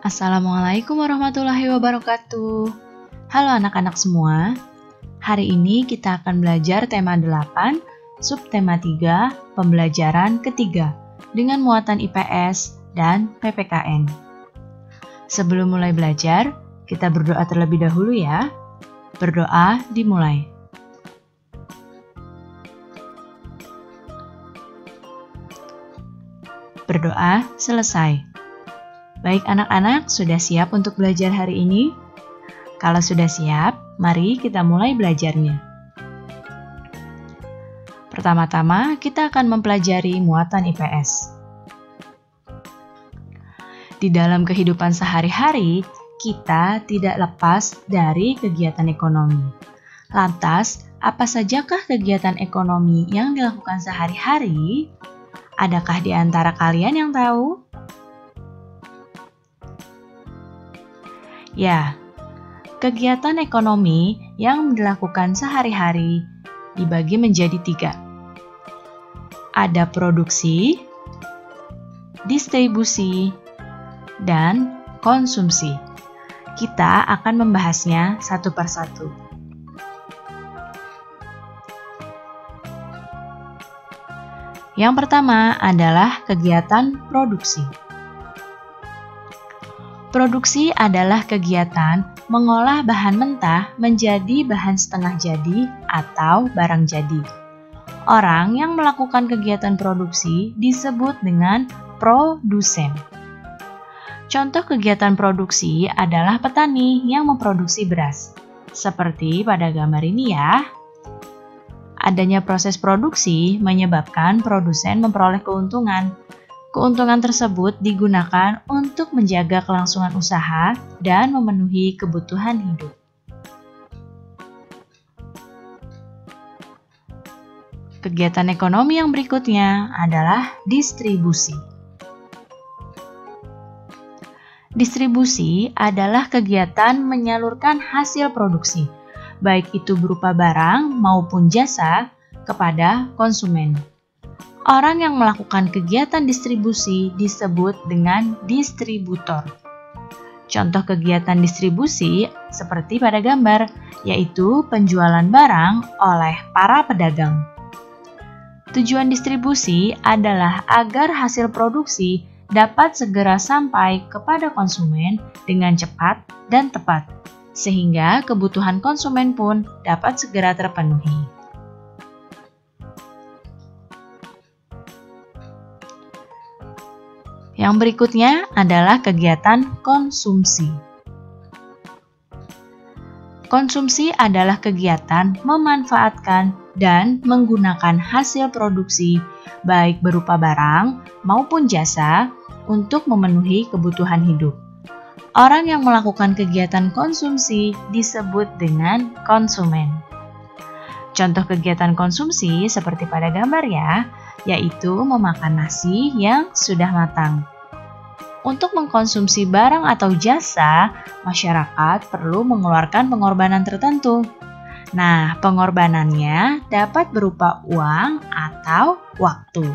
Assalamualaikum warahmatullahi wabarakatuh. Halo anak-anak semua. Hari ini kita akan belajar tema 8, subtema 3, pembelajaran ketiga dengan muatan IPS dan PPKN. Sebelum mulai belajar, kita berdoa terlebih dahulu ya. Berdoa dimulai. Berdoa selesai. Baik anak-anak, sudah siap untuk belajar hari ini? Kalau sudah siap, mari kita mulai belajarnya. Pertama-tama, kita akan mempelajari muatan IPS. Di dalam kehidupan sehari-hari, kita tidak lepas dari kegiatan ekonomi. Lantas, apa sajakah kegiatan ekonomi yang dilakukan sehari-hari? Adakah di antara kalian yang tahu? Ya, kegiatan ekonomi yang dilakukan sehari-hari dibagi menjadi 3. Ada produksi, distribusi, dan konsumsi. Kita akan membahasnya satu persatu. Yang pertama adalah kegiatan produksi. Produksi adalah kegiatan mengolah bahan mentah menjadi bahan setengah jadi atau barang jadi. Orang yang melakukan kegiatan produksi disebut dengan produsen. Contoh kegiatan produksi adalah petani yang memproduksi beras. Seperti pada gambar ini ya. Adanya proses produksi menyebabkan produsen memperoleh keuntungan. Keuntungan tersebut digunakan untuk menjaga kelangsungan usaha dan memenuhi kebutuhan hidup. Kegiatan ekonomi yang berikutnya adalah distribusi. Distribusi adalah kegiatan menyalurkan hasil produksi, baik itu berupa barang maupun jasa, kepada konsumen. Orang yang melakukan kegiatan distribusi disebut dengan distributor. Contoh kegiatan distribusi seperti pada gambar, yaitu penjualan barang oleh para pedagang. Tujuan distribusi adalah agar hasil produksi dapat segera sampai kepada konsumen dengan cepat dan tepat, sehingga kebutuhan konsumen pun dapat segera terpenuhi. Yang berikutnya adalah kegiatan konsumsi. Konsumsi adalah kegiatan memanfaatkan dan menggunakan hasil produksi, baik berupa barang maupun jasa, untuk memenuhi kebutuhan hidup. Orang yang melakukan kegiatan konsumsi disebut dengan konsumen. Contoh kegiatan konsumsi seperti pada gambar ya, yaitu memakan nasi yang sudah matang. Untuk mengkonsumsi barang atau jasa, masyarakat perlu mengeluarkan pengorbanan tertentu. Nah, pengorbanannya dapat berupa uang atau waktu.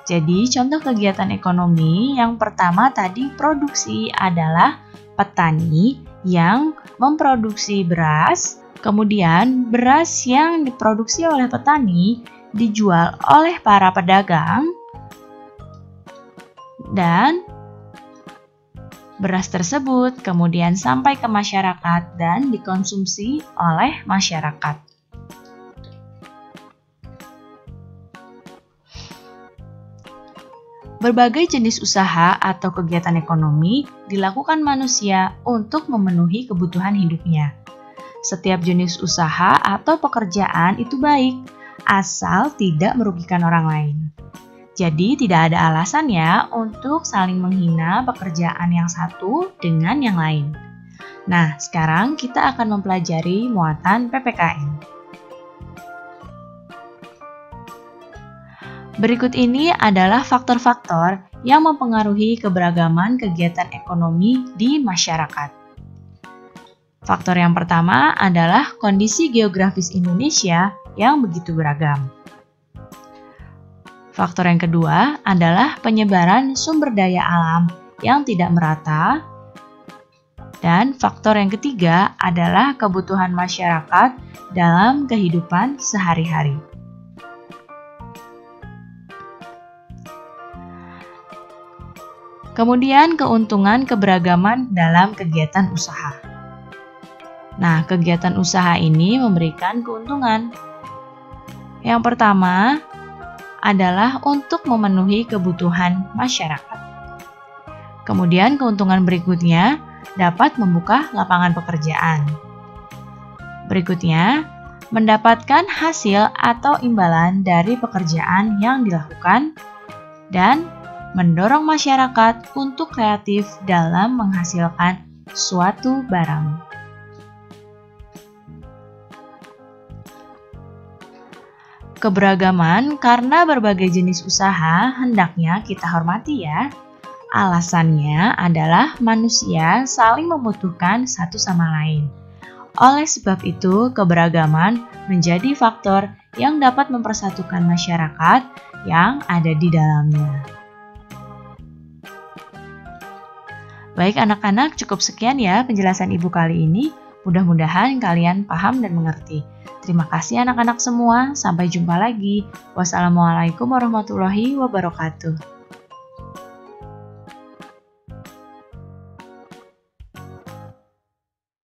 Jadi, contoh kegiatan ekonomi yang pertama tadi produksi adalah petani yang memproduksi beras, kemudian beras yang diproduksi oleh petani dijual oleh para pedagang, dan beras tersebut kemudian sampai ke masyarakat dan dikonsumsi oleh masyarakat. Berbagai jenis usaha atau kegiatan ekonomi dilakukan manusia untuk memenuhi kebutuhan hidupnya. Setiap jenis usaha atau pekerjaan itu baik, asal tidak merugikan orang lain. Jadi tidak ada alasan ya untuk saling menghina pekerjaan yang satu dengan yang lain. Nah, sekarang kita akan mempelajari muatan PPKN. Berikut ini adalah faktor-faktor yang mempengaruhi keberagaman kegiatan ekonomi di masyarakat. Faktor yang pertama adalah kondisi geografis Indonesia yang begitu beragam. Faktor yang kedua adalah penyebaran sumber daya alam yang tidak merata. Dan faktor yang ketiga adalah kebutuhan masyarakat dalam kehidupan sehari-hari. Kemudian keuntungan keberagaman dalam kegiatan usaha. Nah, kegiatan usaha ini memberikan keuntungan. Yang pertama adalah untuk memenuhi kebutuhan masyarakat. Kemudian keuntungan berikutnya dapat membuka lapangan pekerjaan. Berikutnya, mendapatkan hasil atau imbalan dari pekerjaan yang dilakukan dan mendorong masyarakat untuk kreatif dalam menghasilkan suatu barang. Keberagaman karena berbagai jenis usaha hendaknya kita hormati ya. Alasannya adalah manusia saling membutuhkan satu sama lain. Oleh sebab itu, keberagaman menjadi faktor yang dapat mempersatukan masyarakat yang ada di dalamnya. Baik anak-anak, cukup sekian ya penjelasan Ibu kali ini. Mudah-mudahan kalian paham dan mengerti. Terima kasih anak-anak semua. Sampai jumpa lagi. Wassalamualaikum warahmatullahi wabarakatuh.